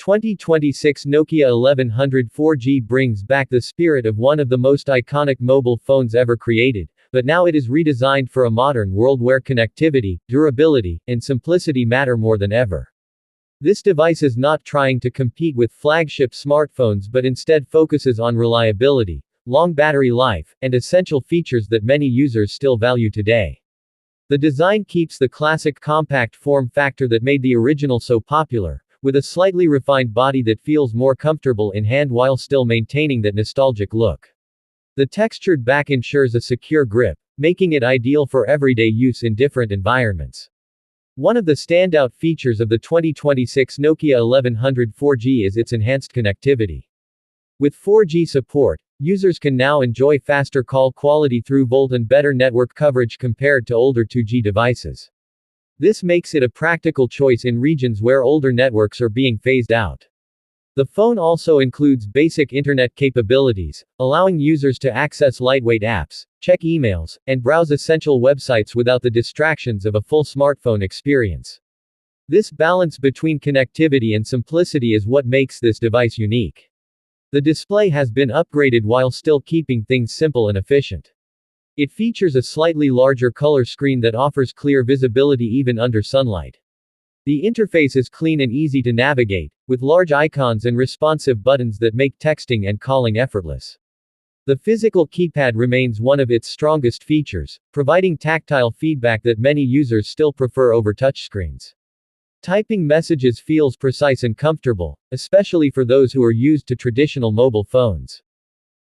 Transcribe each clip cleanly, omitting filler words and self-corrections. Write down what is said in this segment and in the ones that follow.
2026 Nokia 1100 4G brings back the spirit of one of the most iconic mobile phones ever created, but now it is redesigned for a modern world where connectivity, durability, and simplicity matter more than ever. This device is not trying to compete with flagship smartphones but instead focuses on reliability, long battery life, and essential features that many users still value today. The design keeps the classic compact form factor that made the original so popular, with a slightly refined body that feels more comfortable in hand while still maintaining that nostalgic look. The textured back ensures a secure grip, making it ideal for everyday use in different environments. One of the standout features of the 2026 Nokia 1100 4G is its enhanced connectivity. With 4G support, users can now enjoy faster call quality through VoLTE and better network coverage compared to older 2G devices. This makes it a practical choice in regions where older networks are being phased out. The phone also includes basic internet capabilities, allowing users to access lightweight apps, check emails, and browse essential websites without the distractions of a full smartphone experience. This balance between connectivity and simplicity is what makes this device unique. The display has been upgraded while still keeping things simple and efficient. It features a slightly larger color screen that offers clear visibility even under sunlight. The interface is clean and easy to navigate, with large icons and responsive buttons that make texting and calling effortless. The physical keypad remains one of its strongest features, providing tactile feedback that many users still prefer over touchscreens. Typing messages feels precise and comfortable, especially for those who are used to traditional mobile phones.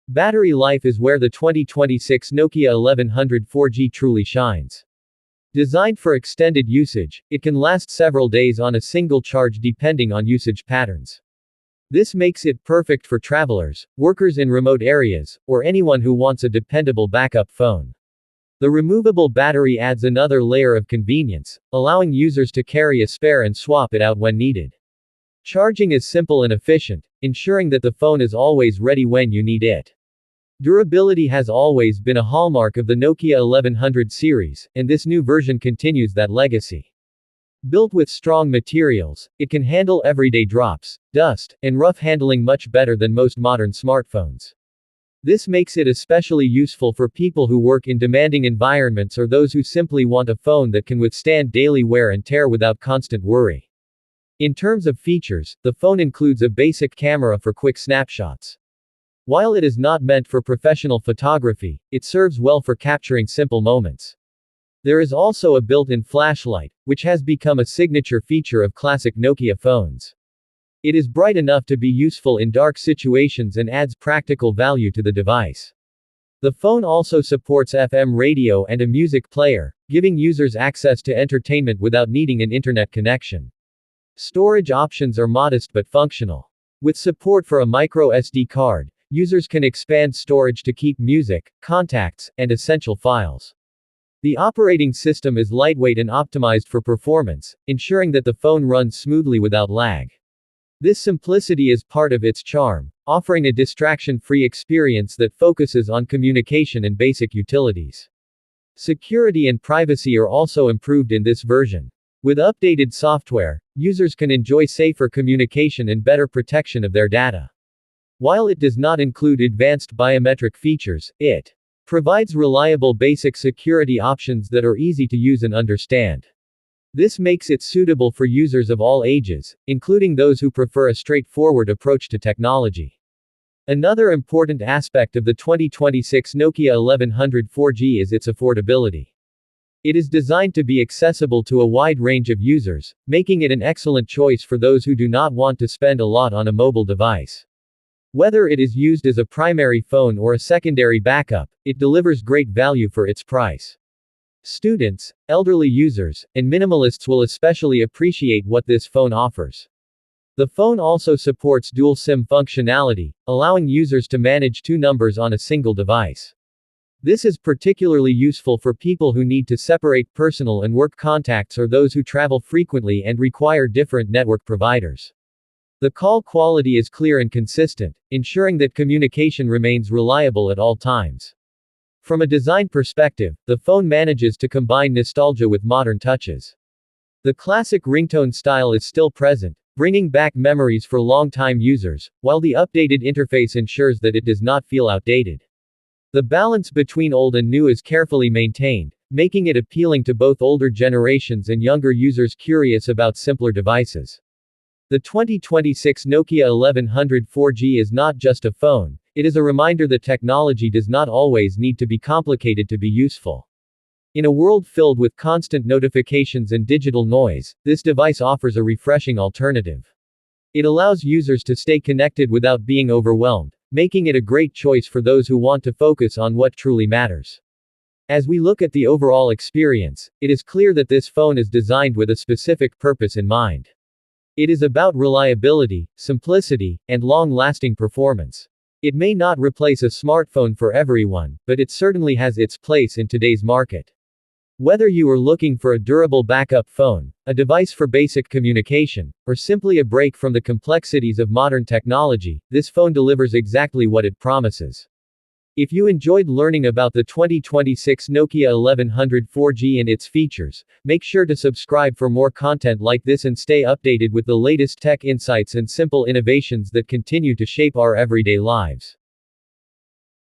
Battery life is where the 2026 Nokia 1100 4G truly shines. Designed for extended usage, it can last several days on a single charge depending on usage patterns. This makes it perfect for travelers, workers in remote areas, or anyone who wants a dependable backup phone. The removable battery adds another layer of convenience, allowing users to carry a spare and swap it out when needed. Charging is simple and efficient, ensuring that the phone is always ready when you need it. Durability has always been a hallmark of the Nokia 1100 series, and this new version continues that legacy. Built with strong materials, it can handle everyday drops, dust, and rough handling much better than most modern smartphones. This makes it especially useful for people who work in demanding environments or those who simply want a phone that can withstand daily wear and tear without constant worry. In terms of features, the phone includes a basic camera for quick snapshots. While it is not meant for professional photography, it serves well for capturing simple moments. There is also a built-in flashlight, which has become a signature feature of classic Nokia phones. It is bright enough to be useful in dark situations and adds practical value to the device. The phone also supports FM radio and a music player, giving users access to entertainment without needing an internet connection. Storage options are modest but functional. With support for a micro SD card, users can expand storage to keep music, contacts, and essential files. The operating system is lightweight and optimized for performance, ensuring that the phone runs smoothly without lag. This simplicity is part of its charm, offering a distraction-free experience that focuses on communication and basic utilities. Security and privacy are also improved in this version. With updated software, users can enjoy safer communication and better protection of their data. While it does not include advanced biometric features, it provides reliable basic security options that are easy to use and understand. This makes it suitable for users of all ages, including those who prefer a straightforward approach to technology. Another important aspect of the 2026 Nokia 1100 4G is its affordability. It is designed to be accessible to a wide range of users, making it an excellent choice for those who do not want to spend a lot on a mobile device. Whether it is used as a primary phone or a secondary backup, it delivers great value for its price. Students, elderly users, and minimalists will especially appreciate what this phone offers. The phone also supports dual SIM functionality, allowing users to manage two numbers on a single device. This is particularly useful for people who need to separate personal and work contacts or those who travel frequently and require different network providers. The call quality is clear and consistent, ensuring that communication remains reliable at all times. From a design perspective, the phone manages to combine nostalgia with modern touches. The classic ringtone style is still present, bringing back memories for longtime users, while the updated interface ensures that it does not feel outdated. The balance between old and new is carefully maintained, making it appealing to both older generations and younger users curious about simpler devices. The 2026 Nokia 1100 4G is not just a phone, it is a reminder that technology does not always need to be complicated to be useful. In a world filled with constant notifications and digital noise, this device offers a refreshing alternative. It allows users to stay connected without being overwhelmed, making it a great choice for those who want to focus on what truly matters. As we look at the overall experience, it is clear that this phone is designed with a specific purpose in mind. It is about reliability, simplicity, and long-lasting performance. It may not replace a smartphone for everyone, but it certainly has its place in today's market. Whether you are looking for a durable backup phone, a device for basic communication, or simply a break from the complexities of modern technology, this phone delivers exactly what it promises. If you enjoyed learning about the 2026 Nokia 1100 4G and its features, make sure to subscribe for more content like this and stay updated with the latest tech insights and simple innovations that continue to shape our everyday lives.